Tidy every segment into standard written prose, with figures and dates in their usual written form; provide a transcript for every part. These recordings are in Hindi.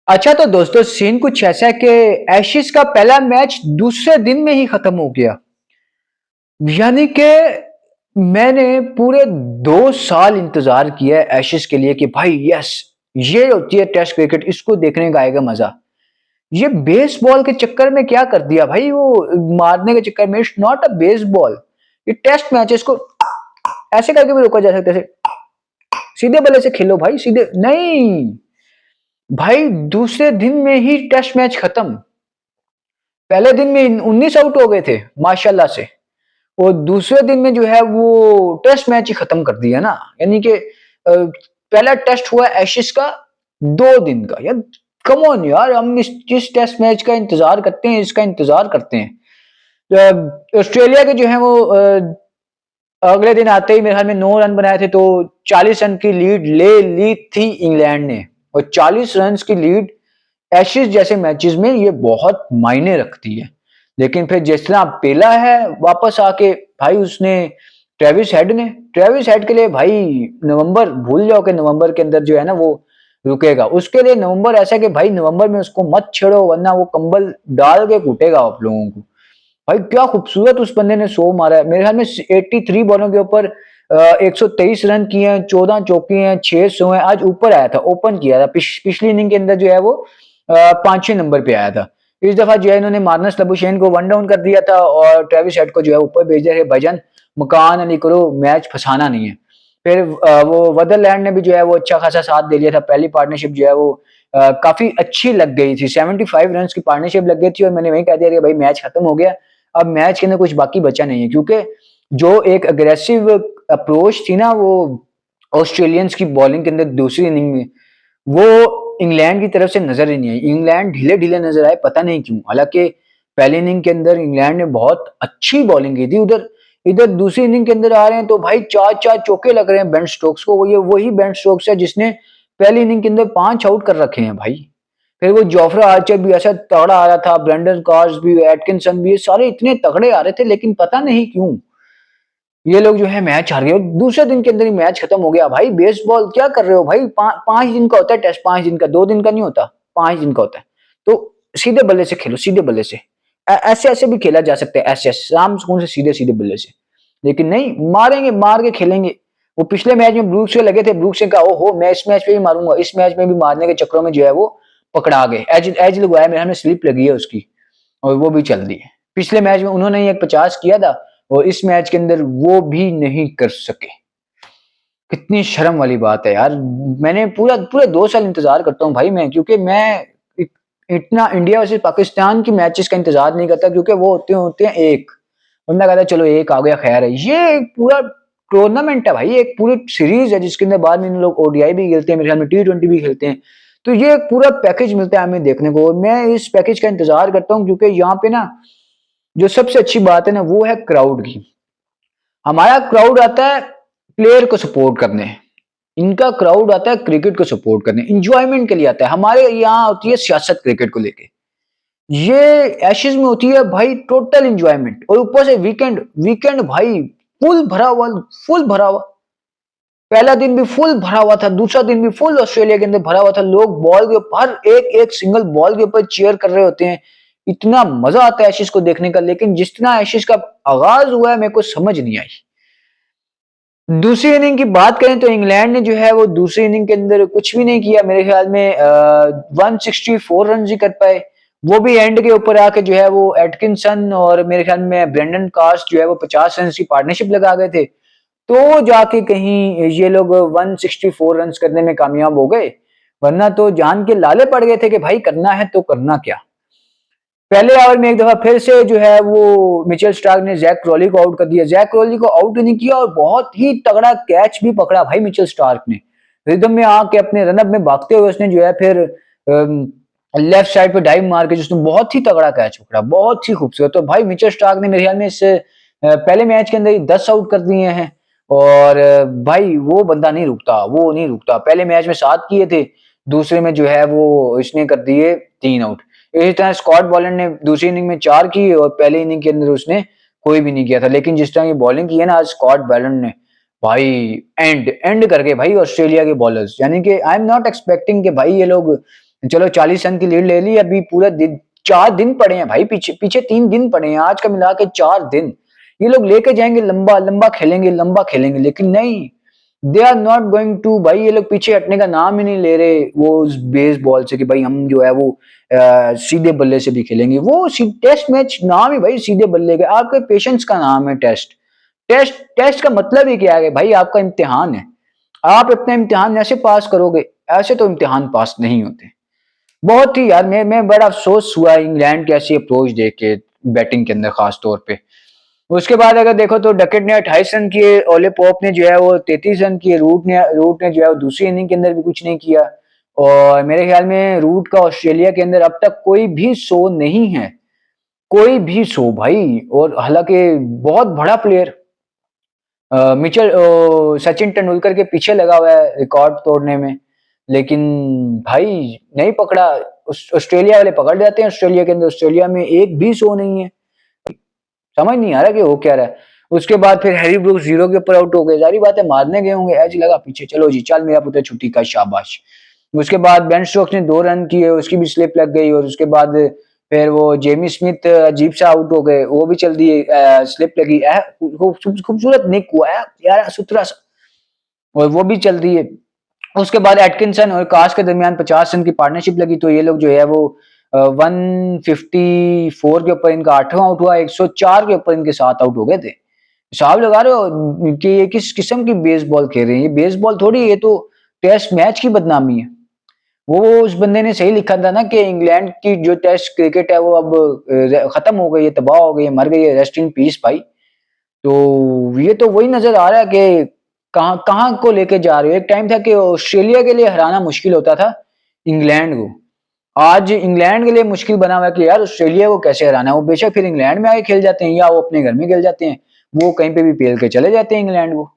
अच्छा तो दोस्तों सीन कुछ ऐसा है कि एशिस का पहला मैच दूसरे दिन में ही खत्म हो गया। यानी कि मैंने पूरे 2 साल इंतजार किया है एशिस के लिए कि भाई यस, ये होती है टेस्ट क्रिकेट, इसको देखने का आएगा मजा। ये बेसबॉल के चक्कर में क्या कर दिया भाई, वो मारने के चक्कर में। इट्स नॉट अ बेसबॉल, ये टेस्ट मैच है। इसको ऐसे करके भी रोका जा सकता है, सीधे बल्ले से खेलो भाई, सीधे नहीं। भाई दूसरे दिन में ही टेस्ट मैच खत्म। पहले दिन में 19 आउट हो गए थे माशाल्लाह से, और दूसरे दिन में जो है वो टेस्ट मैच ही खत्म कर दिया ना। यानी कि पहला टेस्ट हुआ एशेज का 2 दिन का। यार कम ऑन यार, हम जिस टेस्ट मैच का इंतजार करते हैं इसका इंतजार करते हैं। ऑस्ट्रेलिया के जो है वो अगले दिन आते ही मेरे ख्याल में 9 रन बनाए थे, तो 40 रन की लीड ले ली थी इंग्लैंड ने। और 40 रन की लीड एशेज जैसे मैचेस में ये बहुत मायने रखती है। लेकिन फिर जिस तरह पेला है वापस आके, भाई उसने ट्रेविस हेड के लिए भाई नवंबर भूल जाओ कि नवंबर के अंदर जो है ना वो रुकेगा। उसके लिए नवंबर ऐसा कि भाई नवंबर में उसको मत छेड़ो, वरना वो कंबल डाल के कूटेगा आप लोगों को। भाई क्या खूबसूरत उस बंदे ने 100 मारा है। मेरे ख्याल में 83 बॉलों के ऊपर 123 रन किए हैं, 14 चौके हैं, 600 है। आज ऊपर आया था, ओपन किया था। पिछली इनिंग के अंदर जो है वो 5वें नंबर पे आया था। इस दफा जो है इन्होंने मार्नस लबुशेन को वन डाउन कर दिया था और ट्रेविस हेड को जो है ऊपर भेज दिया है। भजन मकान अली करो, मैच फंसाना नहीं है। फिर वो वदरलैंड ने भी जो है वो अच्छा खासा साथ दे लिया था। पहली पार्टनरशिप जो है वो काफी अच्छी लग गई थी। 75 रन की पार्टनरशिप लग गई थी और मैंने वही कह दिया कि भाई मैच खत्म हो गया, अब मैच के अंदर कुछ बाकी बचा नहीं है। क्योंकि जो एक अग्रेसिव अप्रोच थी ना वो ऑस्ट्रेलियंस की बॉलिंग के अंदर दूसरी इनिंग में, वो इंग्लैंड की तरफ से नजर ही नहीं आई। इंग्लैंड ढीले ढीले नजर आए, पता नहीं क्यों। हालांकि पहली इनिंग के अंदर इंग्लैंड ने बहुत अच्छी बॉलिंग की थी। उधर इधर दूसरी इनिंग के अंदर आ रहे हैं तो भाई चार चार चौके लग रहे हैं बेन स्टोक्स को। ये वही बेन स्टोक्स है जिसने पहली इनिंग के अंदर 5 आउट कर रखे हैं भाई। फिर वो जोफ्रा आर्चर भी ऐसा तगड़ा आ रहा था, ब्रेंडन कार्स भी, एटकिंसन भी, ये सारे इतने तगड़े आ रहे थे। लेकिन पता नहीं क्यों ये लोग जो है मैच हार गए और दूसरे दिन के अंदर ही मैच खत्म हो गया। भाई बेसबॉल क्या कर रहे हो भाई, 5 दिन का होता है टेस्ट, 5 दिन का, 2 दिन का नहीं होता, 5 दिन का होता है। तो सीधे बल्ले से खेलो, सीधे बल्ले से। ऐसे ऐसे भी खेला जा सकता है, ऐसे शाम सुकून से सीधे सीधे बल्ले से। लेकिन नहीं, मारेंगे, मार के खेलेंगे। वो पिछले मैच में ब्रूक्स से लगे थे, ब्रूक्स ने कहा ओहो मैं इस मैच पे भी मारूंगा, इस मैच में भी मारने के चक्करों में जो है वो पकड़ा गए। एज एज लगवाया, मेरे हमें स्लिप लगी है उसकी और वो भी चल दी है। पिछले मैच में उन्होंने एक 50 किया था और इस मैच के अंदर वो भी नहीं कर सके। कितनी शर्म वाली बात है यार। मैंने पूरा पूरे 2 साल इंतजार करता हूँ भाई मैं, क्योंकि मैं इतना इंडिया वर्सेस पाकिस्तान की मैचेस का इंतजार नहीं करता, क्योंकि वो होते हैं एक। और मैं कहता चलो एक आ गया खैर है। ये एक पूरा टूर्नामेंट है भाई, एक पूरी सीरीज है जिसके अंदर बाद में इन लोग ओडीआई भी खेलते हैं, मेरे ख्याल में T20 भी खेलते हैं। तो ये एक पूरा पैकेज मिलता है हमें देखने को, और मैं इस पैकेज का इंतजार करता हूँ। क्योंकि यहाँ पे ना जो सबसे अच्छी बात है ना वो है क्राउड की। हमारा क्राउड आता है प्लेयर को सपोर्ट करने, इनका क्राउड आता है क्रिकेट को सपोर्ट करने, इंजॉयमेंट के लिए आता है। हमारे यहाँ होती है सियासत क्रिकेट को लेके, ये एशेज में होती है भाई टोटल इंजॉयमेंट। और ऊपर से वीकेंड, वीकेंड भाई फुल भरा हुआ, फुल भरा हुआ। पहला दिन भी फुल भरा हुआ था, दूसरा दिन भी फुल ऑस्ट्रेलिया के अंदर भरा हुआ था। लोग बॉल के ऊपर, एक एक सिंगल बॉल के ऊपर चीयर कर रहे होते हैं। इतना मजा आता है एशेज को देखने का। लेकिन जिस तरह एशेज का आगाज हुआ है मेरे को समझ नहीं आई। दूसरी इनिंग की बात करें तो इंग्लैंड ने जो है वो दूसरी इनिंग के अंदर कुछ भी नहीं किया। मेरे ख्याल में 164 रन ही कर पाए, वो भी एंड के ऊपर आके जो है वो एटकिंसन और मेरे ख्याल में ब्रेंडन कार्स जो है वो 50 रन की पार्टनरशिप लगा गए थे। तो जाके कहीं ये लोग 164 रन करने में कामयाब हो गए, वरना तो जान के लाले पड़ गए थे कि भाई करना है तो करना क्या। पहले ओवर में एक दफा फिर से जो है वो मिचेल स्टार्क ने जैक क्रॉली को आउट कर दिया। जैक क्रॉली को आउट नहीं किया और बहुत ही तगड़ा कैच भी पकड़ा भाई मिचेल स्टार्क ने। रिदम में आके अपने रनअप में भागते हुए उसने जो है फिर लेफ्ट साइड पे डाइव मार के जिसने बहुत ही तगड़ा कैच पकड़ा, बहुत ही खूबसूरत। तो भाई मिचेल स्टार्क ने मेरे ख्याल में इस पहले मैच के अंदर ही 10 आउट कर दिए हैं। और भाई वो बंदा नहीं रुकता, वो नहीं रुकता। पहले मैच में 7 किए थे, दूसरे में जो है वो इसने कर दिए 3 आउट। इसी तरह स्कॉट बॉलैंड ने दूसरी इनिंग में 4 की और पहली इनिंग के अंदर उसने कोई भी नहीं किया था। लेकिन जिस तरह की बॉलिंग की है ना आज स्कॉट बॉलैंड ने, भाई एंड एंड करके भाई ऑस्ट्रेलिया के बॉलर्स, यानी कि आई एम नॉट एक्सपेक्टिंग कि भाई ये लोग चलो 40 रन की लीड ले ली, अभी पूरा दिन 4 दिन पड़े हैं भाई, पीछे पीछे 3 दिन पड़े हैं, आज का मिला के 4 दिन। ये लोग लेके जाएंगे, लंबा लंबा खेलेंगे, लंबा खेलेंगे, लेकिन नहीं, they are not going to. भाई ये लोग पीछे हटने का नाम ही नहीं ले रहे वो उस बेस बॉल से कि भाई हम जो है वो सीधे बल्ले से भी खेलेंगे। वो टेस्ट मैच नाम ही भाई सीधे बल्ले का, आपके पेशेंस का नाम है टेस्ट। टेस्ट का मतलब ही क्या है भाई, आपका इम्तिहान है, आप अपना इम्तिहान ऐसे पास करोगे, ऐसे तो इम्तिहान पास नहीं होते। बहुत ही यार, मैं बड़ा अफसोस हुआ इंग्लैंड की ऐसी अप्रोच देख के बैटिंग के अंदर खास तौर पे। उसके बाद अगर देखो तो डकेट ने 28 रन किए, ओले पॉप ने जो है वो 33 रन किए, रूट ने जो है वो दूसरी इनिंग के अंदर भी कुछ नहीं किया। और मेरे ख्याल में रूट का ऑस्ट्रेलिया के अंदर अब तक कोई भी शो नहीं है, कोई भी शो भाई। और हालांकि बहुत बड़ा प्लेयर मिचेल सचिन तेंदुलकर के पीछे लगा हुआ है रिकॉर्ड तोड़ने में, लेकिन भाई नहीं पकड़ा। ऑस्ट्रेलिया वाले पकड़ जाते हैं, ऑस्ट्रेलिया के अंदर, ऑस्ट्रेलिया में एक भी शो नहीं है, समझ नहीं आ रहा कि वो क्या रहा है। उसके बाद फिर हैरी ब्रूक्स 0 के ऊपर आउट हो गए, जारी बात है मारने गए होंगे, एज लगा पीछे, चलो जी चल मेरा पुत्र छुट्टी का, शाबाश। उसके बाद बेन स्टोक्स ने 2 रन किए, उसकी भी स्लिप लग गई, और उसके बाद फिर वो जेमी स्मिथ अजीब सा आउट हो गए, वो भी चल दिए, स्लिप लगी, खूबसूरत निक हुआ है यार, सुथरा सा, और वो भी चल दिए। उसके बाद एटकिंसन और काश के दरमियान 50 रन की पार्टनरशिप लगी, तो ये लोग जो है वो 154 के ऊपर इनका 8वां आउट हुआ, 104 के ऊपर इनके 7 आउट हो गए थे। हिसाब लगा रहे हो कि ये किस किस्म की बेसबॉल खेल रहे हैं, ये बेसबॉल थोड़ी, ये तो टेस्ट मैच की बदनामी है। वो उस बंदे ने सही लिखा था ना कि इंग्लैंड की जो टेस्ट क्रिकेट है वो अब खत्म हो गई है, तबाह हो गई है, मर गई है, रेस्ट इन पीस भाई। तो ये तो वही नजर आ रहा है कि कहाँ कहाँ को लेके जा रहे हो। एक टाइम था कि ऑस्ट्रेलिया के लिए हराना मुश्किल होता था इंग्लैंड को, आज इंग्लैंड के लिए मुश्किल बना हुआ है कि यार ऑस्ट्रेलिया को कैसे हराना है। वो बेशक फिर इंग्लैंड में आके खेल जाते हैं, या वो अपने घर में खेल जाते हैं, वो कहीं पे भी पेल के चले जाते हैं इंग्लैंड को।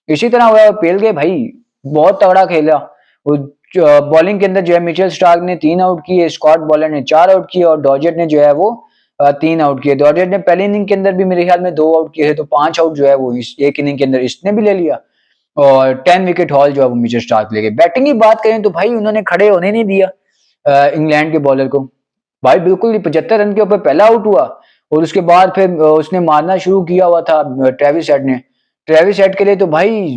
इसी तरह हुआ, पेल गए भाई, बहुत तगड़ा खेला। वो बॉलिंग के अंदर जो है मिचेल स्टार्क ने 3 आउट किए, स्कॉट बॉलर ने 4 आउट किए, और डॉजेट ने जो है वो 3 आउट किए। डॉजेट ने पहली इनिंग के अंदर भी मेरे ख्याल में 2 आउट किए थे, तो 5 आउट जो है वो एक इनिंग के अंदर इसने भी ले लिया, और 10 विकेट हॉल जो है वो मिचेल स्टार्क ले गए। बैटिंग की बात करें तो भाई उन्होंने खड़े होने नहीं दिया इंग्लैंड के बॉलर को, भाई बिल्कुल ही 75 रन के ऊपर पहला आउट हुआ, और उसके बाद फिर उसने मारना शुरू किया हुआ था ट्रेविस हेड ने। ट्रेविस हेड के लिए तो भाई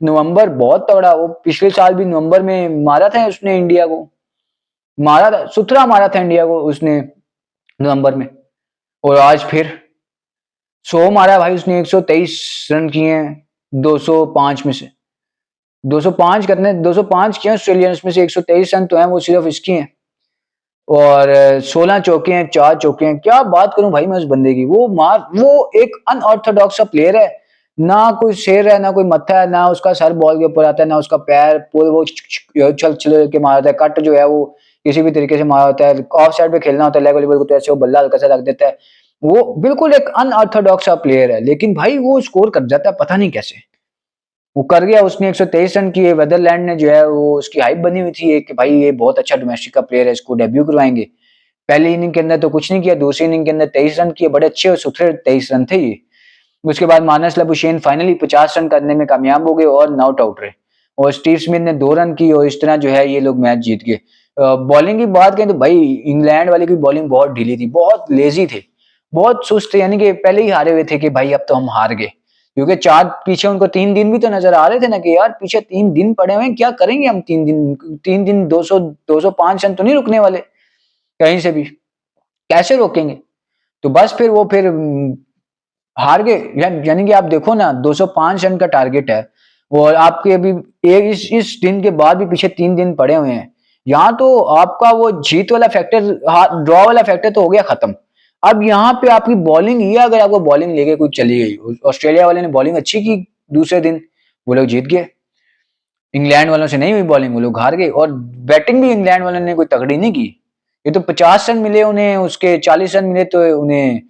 नवंबर बहुत तगड़ा, वो पिछले साल भी नवंबर में मारा था उसने इंडिया को, मारा था, सुथरा मारा था इंडिया को उसने नवंबर में। और आज फिर 100 मारा भाई उसने, 123 रन किए हैं 205 में से, 205 करने 205 किए ऑस्ट्रेलियन में से 123 रन तो हैं वो सिर्फ इसकी हैं, और 16 चौके हैं, 4 चौके हैं। क्या बात करूं भाई मैं उस बंदे की, वो एक अनऑर्थोडॉक्स सा प्लेयर है, ना कोई शेर है, ना कोई मत्था है, ना उसका सर बॉल के ऊपर आता है, ना उसका पैर पूरे वो चल चल के मारा होता है, कट जो है वो किसी भी तरीके से मारा होता है, ऑफ साइड पे खेलना होता है लेग वॉलीबॉल को तो ऐसे वो बल्ला हल्का सा रख देता है। वो बिल्कुल एक अनऑर्थोडॉक्स सा प्लेयर है, लेकिन भाई वो स्कोर कर जाता है, पता नहीं कैसे वो कर गया। उसने 123 रन किए, वेदरलैंड ने जो है वो उसकी हाइप बनी हुई थी कि भाई ये बहुत अच्छा डोमेस्टिक का प्लेयर है, इसको डेब्यू करवाएंगे। पहली इनिंग के अंदर तो कुछ नहीं किया, दूसरी इनिंग के अंदर 23 रन किए, बड़े अच्छे और सुथरे 23 रन थे ये। उसके बाद मानस लबुशेन फाइनली 50 रन करने में कामयाब हो गए और नॉट आउट रहे, और स्टीव स्मिथ ने 2 रन की, और इस तरह जो है ये लोग मैच जीत गए। बॉलिंग की बात करें तो भाई इंग्लैंड वाले की बॉलिंग बहुत ढीली थी, बहुत लेजी थे, बहुत सुस्त थे, यानी कि पहले ही हारे हुए थे कि भाई अब तो हम हार गए, क्योंकि चार पीछे उनको 3 दिन भी तो नजर आ रहे थे ना कि यार पीछे 3 दिन पड़े हुए हैं, क्या करेंगे हम 3 दिन, 3 दिन 205 रन तो नहीं रुकने वाले कहीं से भी, कैसे रोकेंगे। तो बस फिर वो फिर हार गए। यानी कि आप देखो ना 205 रन का टारगेट है, और आपके अभी एक इस दिन के बाद भी पीछे 3 दिन पड़े हुए हैं, यहाँ तो आपका वो जीत वाला फैक्टर, ड्रॉ वाला फैक्टर तो हो गया खत्म। अब यहाँ पे आपकी बॉलिंग ही है, अगर आपको बॉलिंग लेके कोई चली गई, ऑस्ट्रेलिया वाले ने बॉलिंग अच्छी की दूसरे दिन, वो लोग जीत गए। इंग्लैंड वालों से नहीं हुई बॉलिंग, वो लोग हार गए, और बैटिंग भी इंग्लैंड वालों ने कोई तगड़ी नहीं की। ये तो 50 रन मिले उन्हें, उसके 40 रन मिले तो उन्हें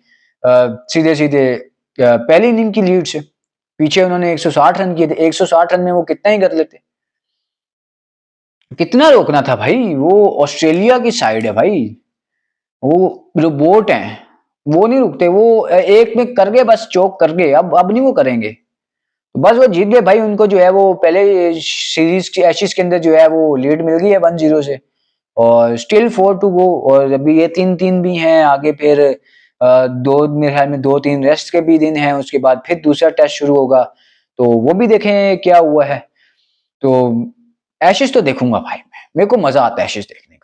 सीधे सीधे पहली इनिंग की लीड से पीछे उन्होंने 160 रन किए थे, 160 रन में वो कितना ही कर लेते, कितना रोकना था भाई। वो ऑस्ट्रेलिया की साइड है भाई, वो जो बोट है वो नहीं रुकते, वो एक में कर गए, बस चौक कर गए, अब नहीं वो करेंगे, तो बस वो जीत गए भाई। उनको जो है वो पहले सीरीज की एशेज के अंदर जो है वो लीड मिल गई है 1-0 से, और स्टिल 4 टू गो, और अभी ये 3-3 भी हैं आगे, फिर दो मेरे ख्याल में 2-3 रेस्ट के भी दिन हैं, उसके बाद फिर दूसरा टेस्ट शुरू होगा, तो वो भी देखें क्या हुआ है। तो एशेस तो देखूंगा भाई, मैं, मेरे को मजा आता है एशेस देखने में।